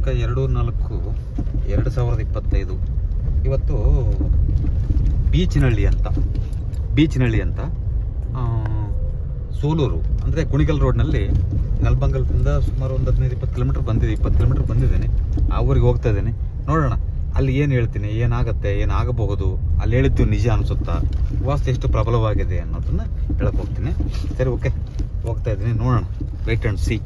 ದಿನಾಂಕ 2/4/2025. ಇವತ್ತು ಬೀಚನಹಳ್ಳಿ ಅಂತ ಸೋಲೂರು ಅಂದರೆ ಕುಣಿಗಲ್ ರೋಡ್ನಲ್ಲಿ ನೆಲಮಂಗಲದಿಂದ ಸುಮಾರು ಒಂದು 15-20 ಕಿಲೋಮೀಟ್ರ್ ಬಂದಿದೆ. 20 ಕಿಲೋಮೀಟ್ರ್ ಬಂದಿದ್ದೇನೆ. ಆ ಊರಿಗೆ ಹೋಗ್ತಾ ಇದ್ದೇನೆ. ನೋಡೋಣ ಅಲ್ಲಿ ಏನು ಹೇಳ್ತೀನಿ, ಏನಾಗುತ್ತೆ, ಏನಾಗಬಹುದು, ಅಲ್ಲಿ ಹೇಳಿದ್ದು ನಿಜ ಅನಿಸುತ್ತಾ, ವಾಸ್ತು ಎಷ್ಟು ಪ್ರಬಲವಾಗಿದೆ ಅನ್ನೋದನ್ನು ಹೇಳಕ್ಕೆ ಹೋಗ್ತೀನಿ. ಸರಿ, ಓಕೆ, ಹೋಗ್ತಾ ಇದ್ದೀನಿ. ನೋಡೋಣ, ವೇಟ್ ಆ್ಯಂಡ್ ಸಿ.